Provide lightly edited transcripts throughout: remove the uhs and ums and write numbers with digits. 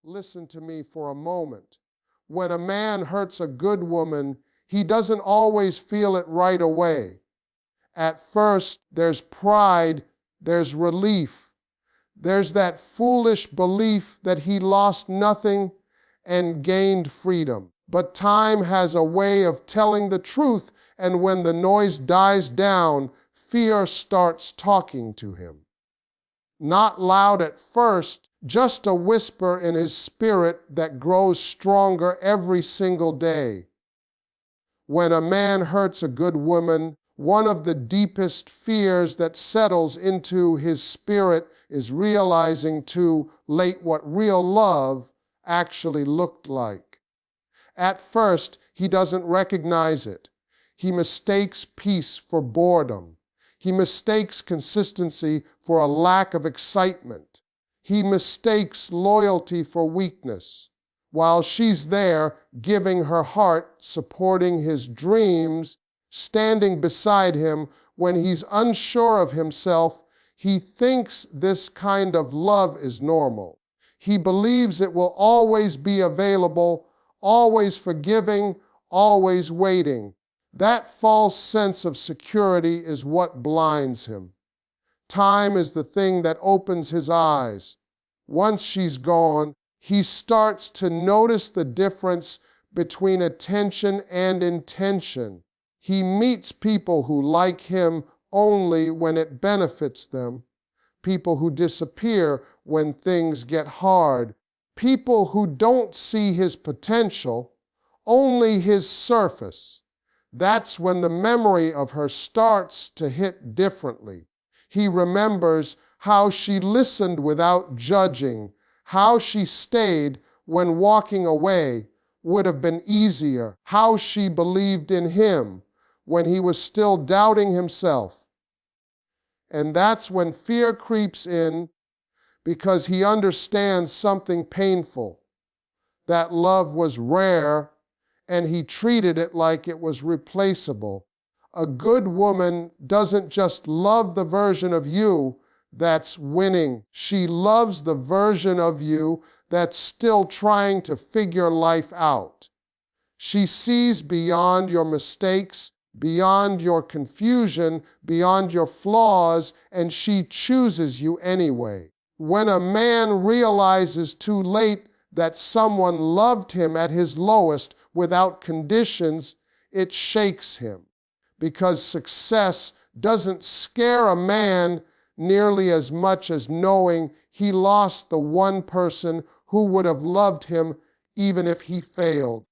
Listen to me for a moment. When a man hurts a good woman, he doesn't always feel it right away. At first, there's pride, there's relief. There's that foolish belief that he lost nothing and gained freedom. But time has a way of telling the truth, and when the noise dies down, fear starts talking to him. Not loud at first, just a whisper in his spirit that grows stronger every single day. When a man hurts a good woman, one of the deepest fears that settles into his spirit is realizing too late what real love actually looked like. At first, he doesn't recognize it. He mistakes peace for boredom. He mistakes consistency for a lack of excitement. He mistakes loyalty for weakness. While she's there, giving her heart, supporting his dreams, standing beside him when he's unsure of himself, he thinks this kind of love is normal. He believes it will always be available, always forgiving, always waiting. That false sense of security is what blinds him. Time is the thing that opens his eyes. Once she's gone, he starts to notice the difference between attention and intention. He meets people who like him only when it benefits them, people who disappear when things get hard, people who don't see his potential, only his surface. That's when the memory of her starts to hit differently. He remembers how she listened without judging, how she stayed when walking away would have been easier, how she believed in him when he was still doubting himself. And that's when fear creeps in, because he understands something painful. That love was rare, and he treated it like it was replaceable. A good woman doesn't just love the version of you that's winning. She loves the version of you that's still trying to figure life out. She sees beyond your mistakes, beyond your confusion, beyond your flaws, and she chooses you anyway. When a man realizes too late that someone loved him at his lowest without conditions, it shakes him. Because success doesn't scare a man nearly as much as knowing he lost the one person who would have loved him even if he failed.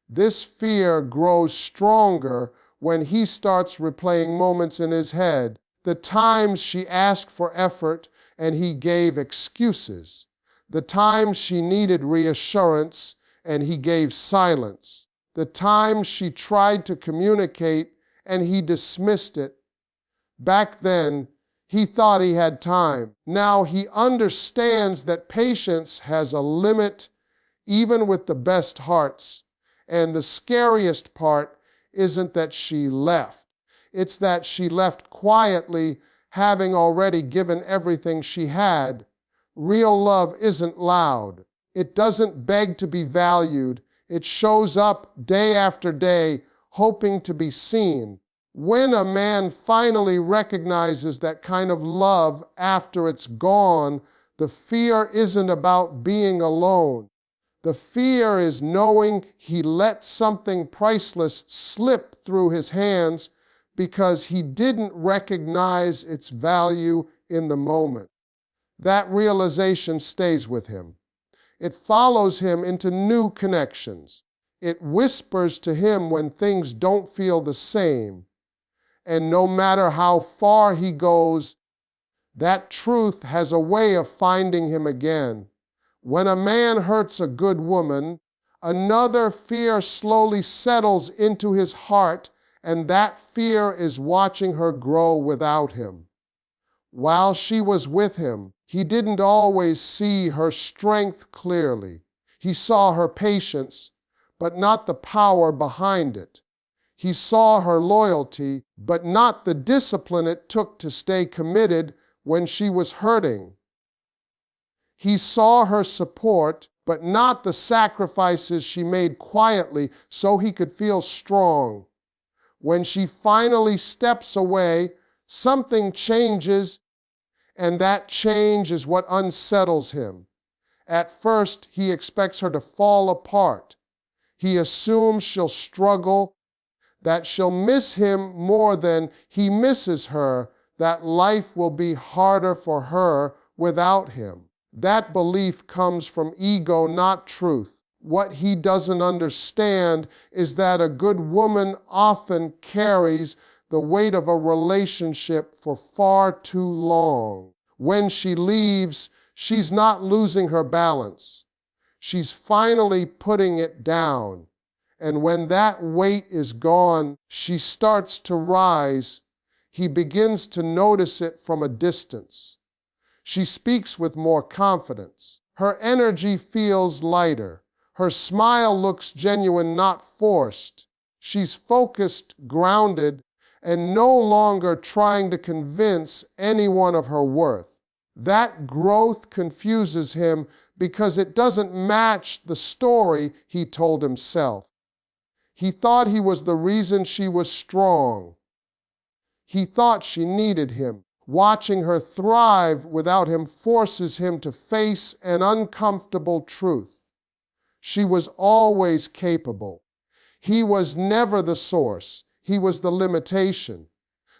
This fear grows stronger when he starts replaying moments in his head, the times she asked for effort and he gave excuses, the times she needed reassurance and he gave silence, the times she tried to communicate and he dismissed it. Back then, he thought he had time. Now he understands that patience has a limit, even with the best hearts. And the scariest part isn't that she left. It's that she left quietly, having already given everything she had. Real love isn't loud. It doesn't beg to be valued. It shows up day after day, hoping to be seen. When a man finally recognizes that kind of love after it's gone, the fear isn't about being alone. The fear is knowing he let something priceless slip through his hands because he didn't recognize its value in the moment. That realization stays with him. It follows him into new connections. It whispers to him when things don't feel the same. And no matter how far he goes, that truth has a way of finding him again. When a man hurts a good woman, another fear slowly settles into his heart, and that fear is watching her grow without him. While she was with him, he didn't always see her strength clearly. He saw her patience, but not the power behind it. He saw her loyalty, but not the discipline it took to stay committed when she was hurting. He saw her support, but not the sacrifices she made quietly so he could feel strong. When she finally steps away, something changes, and that change is what unsettles him. At first, he expects her to fall apart. He assumes she'll struggle, that she'll miss him more than he misses her, that life will be harder for her without him. That belief comes from ego, not truth. What he doesn't understand is that a good woman often carries the weight of a relationship for far too long. When she leaves, she's not losing her balance. She's finally putting it down. And when that weight is gone, she starts to rise. He begins to notice it from a distance. She speaks with more confidence. Her energy feels lighter. Her smile looks genuine, not forced. She's focused, grounded, and no longer trying to convince anyone of her worth. That growth confuses him because it doesn't match the story he told himself. He thought he was the reason she was strong. He thought she needed him. Watching her thrive without him forces him to face an uncomfortable truth. She was always capable. He was never the source. He was the limitation.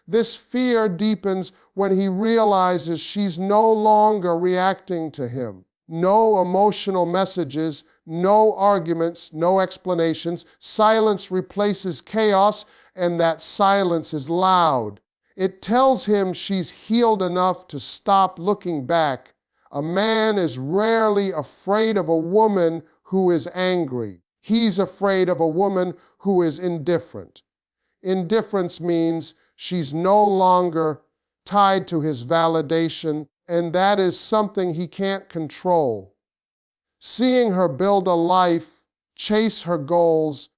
This fear deepens when he realizes she's no longer reacting to him. No emotional messages, no arguments, no explanations. Silence replaces chaos, and that silence is loud. It tells him she's healed enough to stop looking back. A man is rarely afraid of a woman who is angry. He's afraid of a woman who is indifferent. Indifference means she's no longer tied to his validation, and that is something he can't control. Seeing her build a life, chase her goals,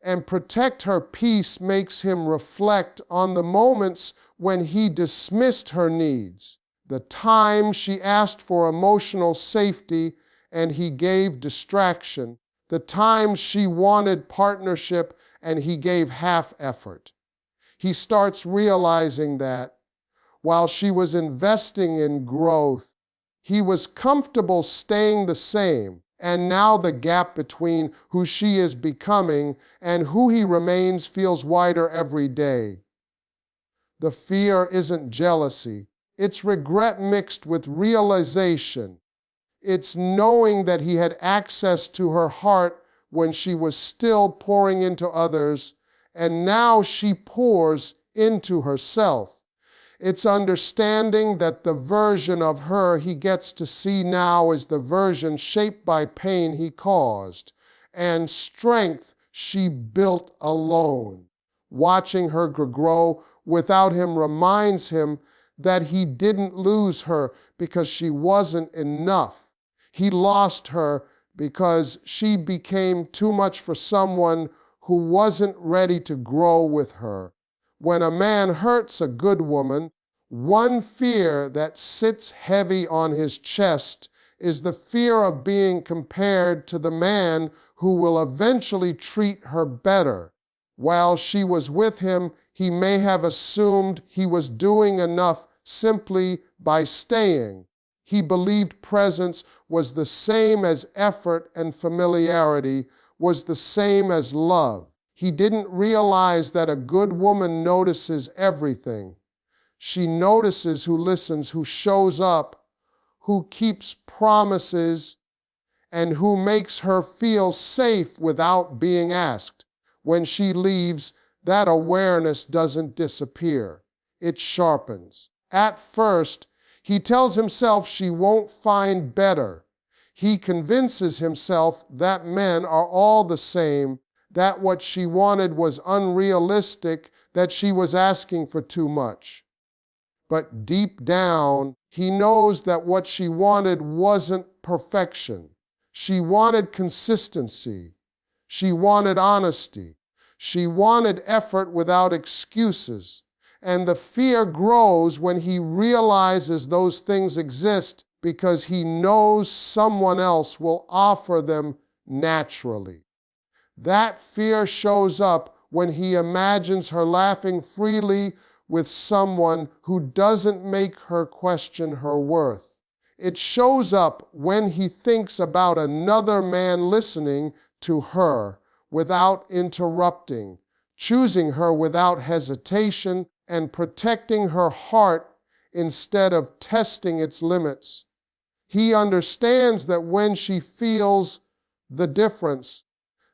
and protect her peace makes him reflect on the moments when he dismissed her needs, the time she asked for emotional safety and he gave distraction, the times she wanted partnership and he gave half effort. He starts realizing that while she was investing in growth, he was comfortable staying the same. And now the gap between who she is becoming and who he remains feels wider every day. The fear isn't jealousy. It's regret mixed with realization. It's knowing that he had access to her heart when she was still pouring into others, and now she pours into herself. It's understanding that the version of her he gets to see now is the version shaped by pain he caused and strength she built alone. Watching her grow without him reminds him that he didn't lose her because she wasn't enough. He lost her because she became too much for someone who wasn't ready to grow with her. When a man hurts a good woman, one fear that sits heavy on his chest is the fear of being compared to the man who will eventually treat her better. While she was with him, he may have assumed he was doing enough simply by staying. He believed presence was the same as effort and familiarity was the same as love. He didn't realize that a good woman notices everything. She notices who listens, who shows up, who keeps promises, and who makes her feel safe without being asked. When she leaves, that awareness doesn't disappear. It sharpens. At first, he tells himself she won't find better. He convinces himself that men are all the same, that what she wanted was unrealistic, that she was asking for too much. But deep down, he knows that what she wanted wasn't perfection. She wanted consistency. She wanted honesty. She wanted effort without excuses. And the fear grows when he realizes those things exist because he knows someone else will offer them naturally. That fear shows up when he imagines her laughing freely with someone who doesn't make her question her worth. It shows up when he thinks about another man listening to her without interrupting, choosing her without hesitation, and protecting her heart instead of testing its limits. He understands that when she feels the difference,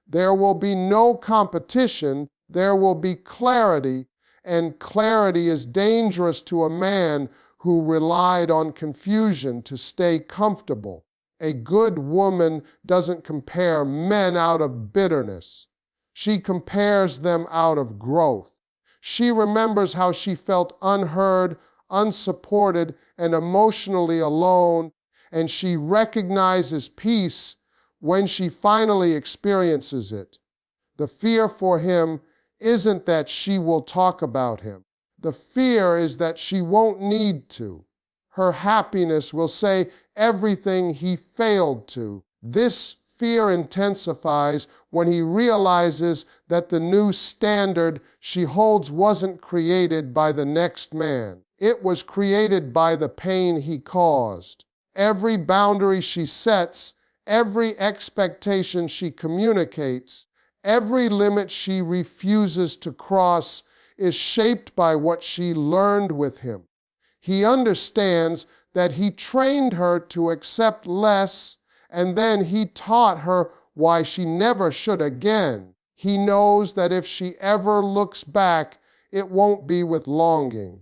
there will be no competition, there will be clarity, and clarity is dangerous to a man who relied on confusion to stay comfortable. A good woman doesn't compare men out of bitterness. She compares them out of growth. She remembers how she felt unheard, unsupported, and emotionally alone, and she recognizes peace when she finally experiences it. The fear for him isn't that she will talk about him. The fear is that she won't need to. Her happiness will say everything he failed to. This fear intensifies when he realizes that the new standard she holds wasn't created by the next man. It was created by the pain he caused. Every boundary she sets, every expectation she communicates, every limit she refuses to cross is shaped by what she learned with him. He understands that he trained her to accept less, and then he taught her why she never should again. He knows that if she ever looks back, it won't be with longing.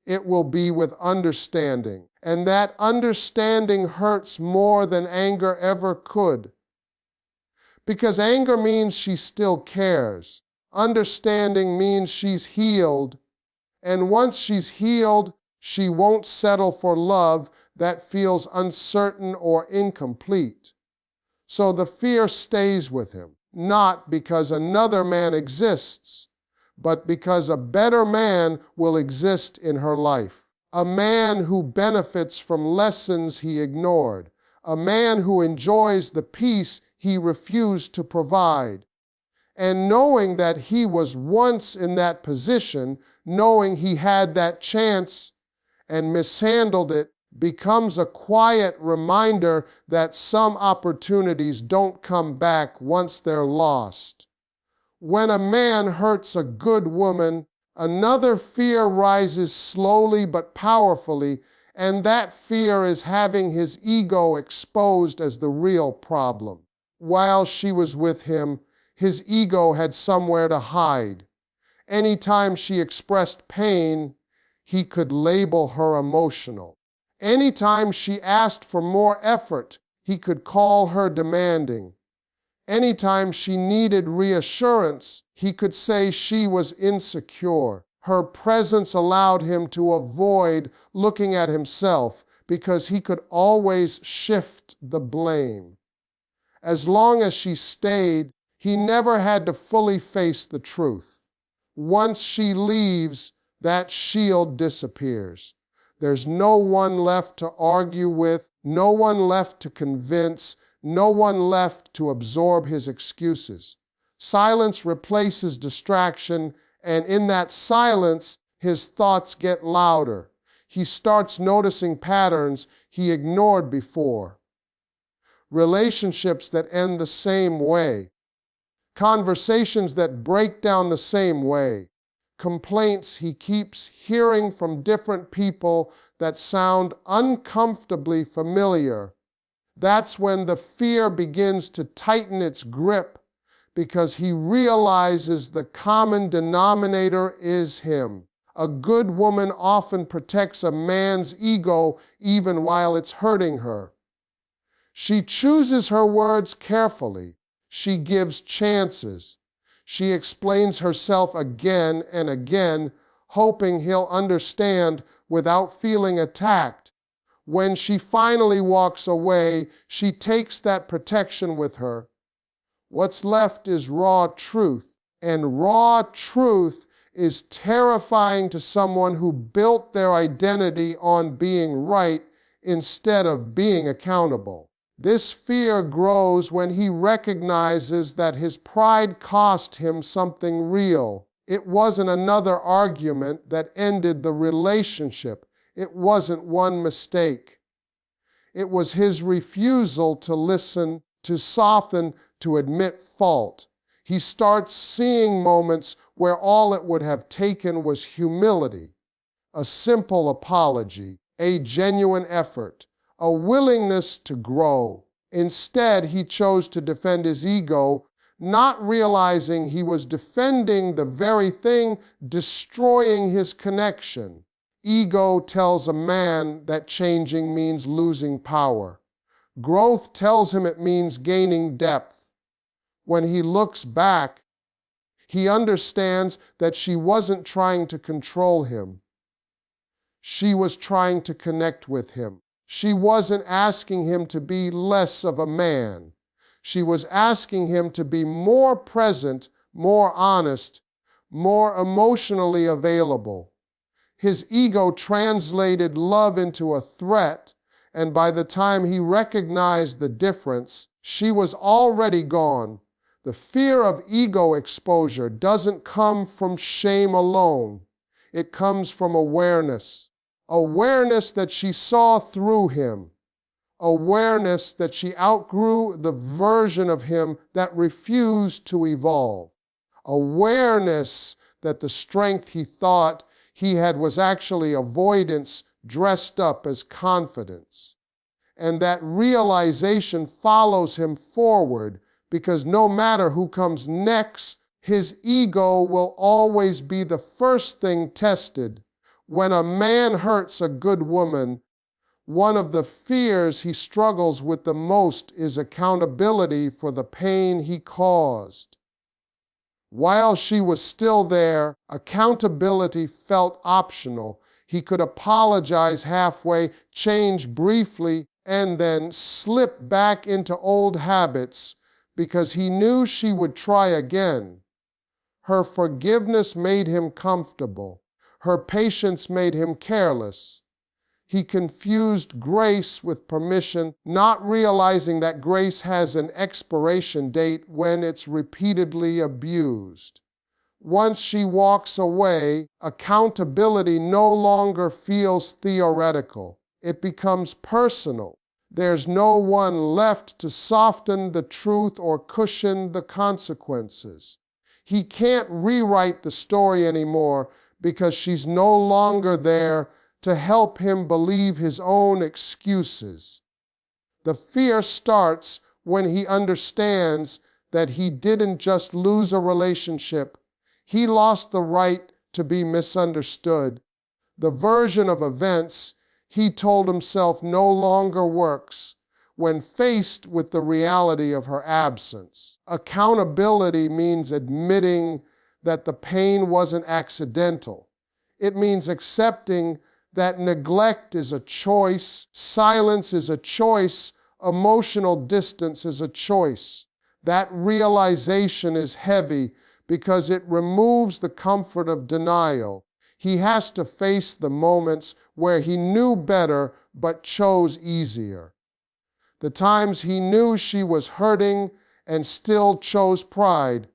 It will be with understanding. And that understanding hurts more than anger ever could. Because anger means she still cares. Understanding means she's healed. And once she's healed, she won't settle for love that feels uncertain or incomplete. So the fear stays with him, not because another man exists, but because a better man will exist in her life. A man who benefits from lessons he ignored. A man who enjoys the peace he refused to provide. And knowing that he was once in that position, knowing he had that chance and mishandled it, becomes a quiet reminder that some opportunities don't come back once they're lost. When a man hurts a good woman, another fear rises slowly but powerfully, and that fear is having his ego exposed as the real problem. While she was with him, his ego had somewhere to hide. Anytime she expressed pain, he could label her emotional. Anytime she asked for more effort, he could call her demanding. Anytime she needed reassurance, he could say she was insecure. Her presence allowed him to avoid looking at himself because he could always shift the blame. As long as she stayed, he never had to fully face the truth. Once she leaves, that shield disappears. There's no one left to argue with, no one left to convince, no one left to absorb his excuses. Silence replaces distraction, and in that silence, his thoughts get louder. He starts noticing patterns he ignored before. Relationships that end the same way. Conversations that break down the same way. Complaints he keeps hearing from different people that sound uncomfortably familiar. That's when the fear begins to tighten its grip because he realizes the common denominator is him. A good woman often protects a man's ego even while it's hurting her. She chooses her words carefully. She gives chances. She explains herself again and again, hoping he'll understand without feeling attacked. When she finally walks away, she takes that protection with her. What's left is raw truth, and raw truth is terrifying to someone who built their identity on being right instead of being accountable. This fear grows when he recognizes that his pride cost him something real. It wasn't another argument that ended the relationship. It wasn't one mistake. It was his refusal to listen, to soften, to admit fault. He starts seeing moments where all it would have taken was humility, a simple apology, a genuine effort, a willingness to grow. Instead, he chose to defend his ego, not realizing he was defending the very thing destroying his connection. Ego tells a man that changing means losing power. Growth tells him it means gaining depth. When he looks back, he understands that she wasn't trying to control him. She was trying to connect with him. She wasn't asking him to be less of a man. She was asking him to be more present, more honest, more emotionally available. His ego translated love into a threat, and by the time he recognized the difference, she was already gone. The fear of ego exposure doesn't come from shame alone. It comes from awareness. Awareness that she saw through him. Awareness that she outgrew the version of him that refused to evolve. Awareness that the strength he thought he had was actually avoidance dressed up as confidence. And that realization follows him forward because no matter who comes next, his ego will always be the first thing tested. When a man hurts a good woman, one of the fears he struggles with the most is accountability for the pain he caused. While she was still there, accountability felt optional. He could apologize halfway, change briefly, and then slip back into old habits because he knew she would try again. Her forgiveness made him comfortable. Her patience made him careless. He confused grace with permission, not realizing that grace has an expiration date when it's repeatedly abused. Once she walks away, accountability no longer feels theoretical. It becomes personal. There's no one left to soften the truth or cushion the consequences. He can't rewrite the story anymore because she's no longer there to help him believe his own excuses. The fear starts when he understands that he didn't just lose a relationship, he lost the right to be misunderstood. The version of events he told himself no longer works when faced with the reality of her absence. Accountability means admitting that the pain wasn't accidental. It means accepting that neglect is a choice, silence is a choice, emotional distance is a choice. That realization is heavy because it removes the comfort of denial. He has to face the moments where he knew better but chose easier. The times he knew she was hurting and still chose pride.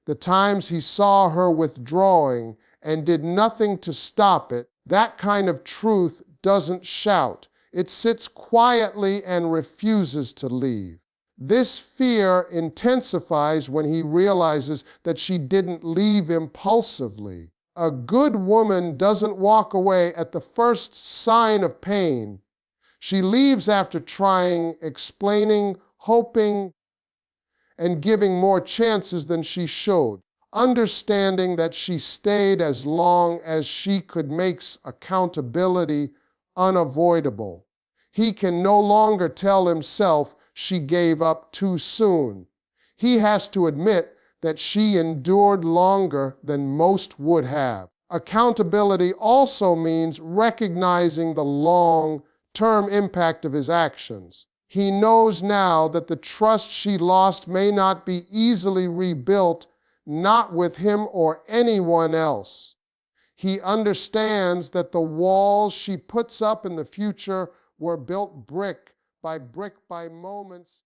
The times he saw her withdrawing and did nothing to stop it. That kind of truth doesn't shout. It sits quietly and refuses to leave. This fear intensifies when he realizes that she didn't leave impulsively. A good woman doesn't walk away at the first sign of pain. She leaves after trying, explaining, hoping, and giving more chances than she showed. Understanding that she stayed as long as she could makes accountability unavoidable. He can no longer tell himself she gave up too soon. He has to admit that she endured longer than most would have. Accountability also means recognizing the long-term impact of his actions. He knows now that the trust she lost may not be easily rebuilt, not with him or anyone else. He understands that the walls she puts up in the future were built brick by moments